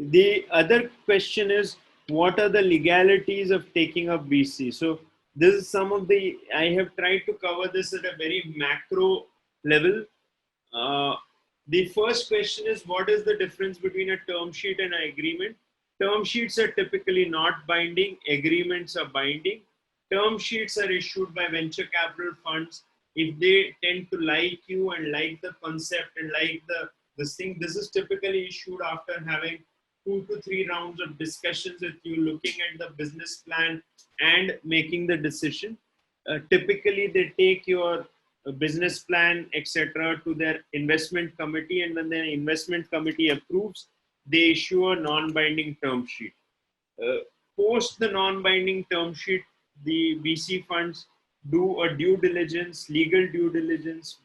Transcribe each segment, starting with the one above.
The other question is, what are the legalities of taking up VC? So this is some of I have tried to cover this at a very macro level. The first question is, what is the difference between a term sheet and an agreement? Term sheets are typically not binding, agreements are binding. Term sheets are issued by venture capital funds if they tend to like you and like the concept and like this thing. This is typically issued after having 2 to 3 rounds of discussions with you, looking at the business plan and making the decision. Typically, they take your business plan, etc., to their investment committee, and when the investment committee approves, they issue a non-binding term sheet. Post the non-binding term sheet, the VC funds do a due diligence, legal due diligence,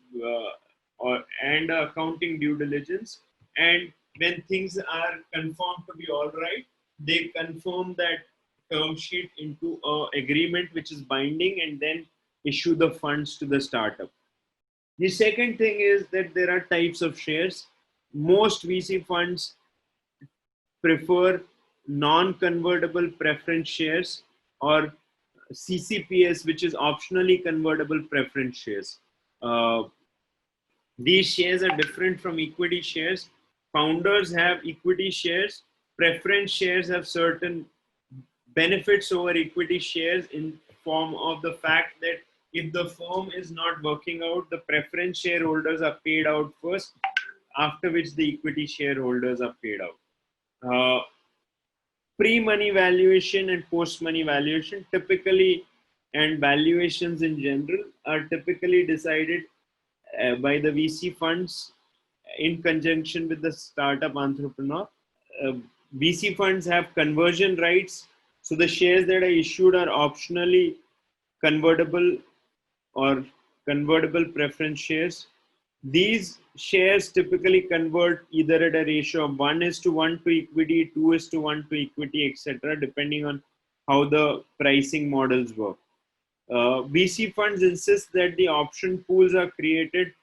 and accounting due diligence. And when things are confirmed to be all right, they confirm that term sheet into an agreement which is binding, and then issue the funds to the startup. The second thing is that there are types of shares. Most VC funds prefer non-convertible preference shares, or CCPS, which is optionally convertible preference shares. These shares are different from equity shares. Founders have equity shares. Preference shares have certain benefits over equity shares in form of the fact that if the firm is not working out, the preference shareholders are paid out first, after which the equity shareholders are paid out. Pre-money valuation and post-money valuation typically, and valuations in general, are typically decided by the VC funds in conjunction with the startup entrepreneur. VC funds have conversion rights, so the shares that are issued are optionally convertible or convertible preference shares. These shares typically convert either at a ratio of 1:1 to equity, 2:1 to equity, etc., depending on how the pricing models work. VC funds insist that the option pools are created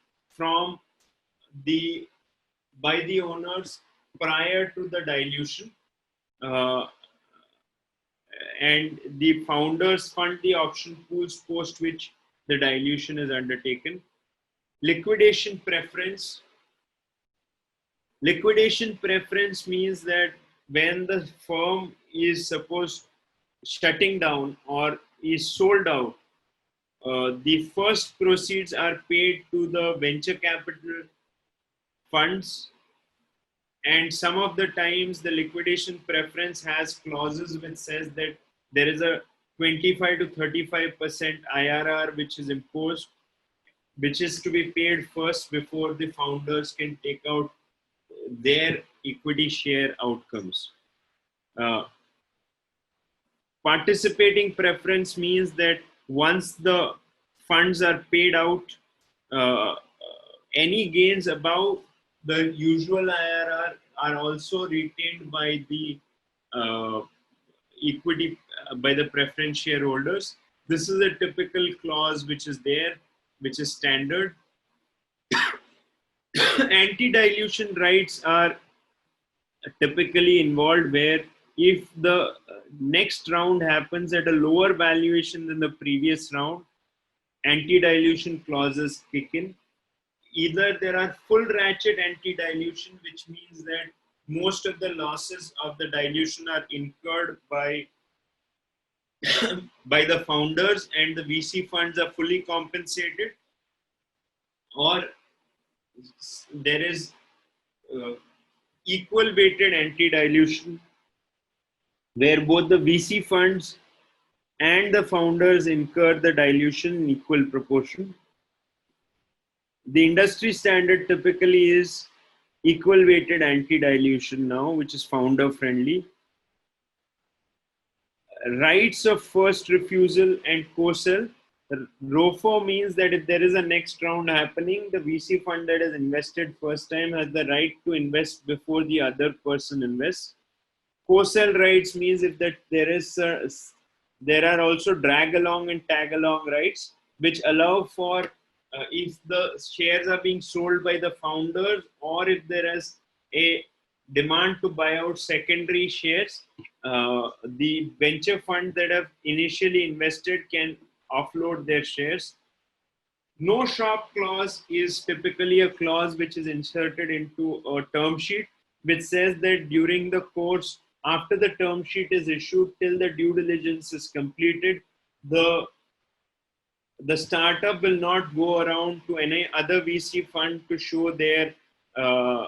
by the owners prior to the dilution, and the founders fund the option pools post which the dilution is undertaken. Liquidation preference. Liquidation preference means that when the firm is supposed shutting down or is sold out, the first proceeds are paid to the venture capital funds, and some of the times the liquidation preference has clauses which says that there is a 25 to 35% IRR which is imposed, which is to be paid first before the founders can take out their equity share outcomes. Participating preference means that once the funds are paid out, any gains above the usual IRR are also retained by the equity, by the preference shareholders. This is a typical clause which is there, which is standard. Anti-dilution rights are typically involved, where if the next round happens at a lower valuation than the previous round, anti-dilution clauses kick in. Either there are full ratchet anti-dilution, which means that most of the losses of the dilution are incurred by the founders and the VC funds are fully compensated, or there is equal weighted anti-dilution, where both the VC funds and the founders incur the dilution in equal proportion. The industry standard typically is equal weighted anti-dilution now, which is founder friendly. Rights of first refusal and co-sell. ROFO means that if there is a next round happening, the VC fund that has invested first time has the right to invest before the other person invests. Co-sell rights means if that there are also drag along and tag along rights, which allow for if the shares are being sold by the founders, or if there is a demand to buy out secondary shares. The venture funds that have initially invested can offload their shares. No shop clause is typically a clause which is inserted into a term sheet, which says that during the course, after the term sheet is issued till the due diligence is completed, the startup will not go around to any other VC fund uh,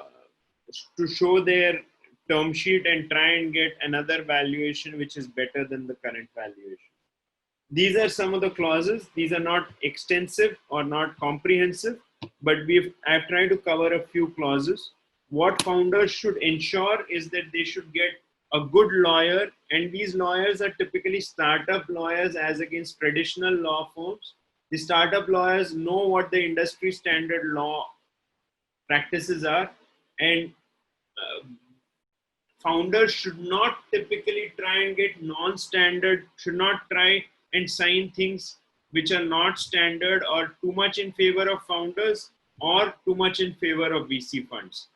to show their term sheet and try and get another valuation which is better than the current valuation. These are some of the clauses. These are not extensive or not comprehensive, but I've tried to cover a few clauses. What founders should ensure is that they should get a good lawyer, and these lawyers are typically startup lawyers as against traditional law firms. The startup lawyers know what the industry standard law practices are, and founders should not typically try and get non-standard, should not try and sign things which are not standard or too much in favor of founders or too much in favor of VC funds.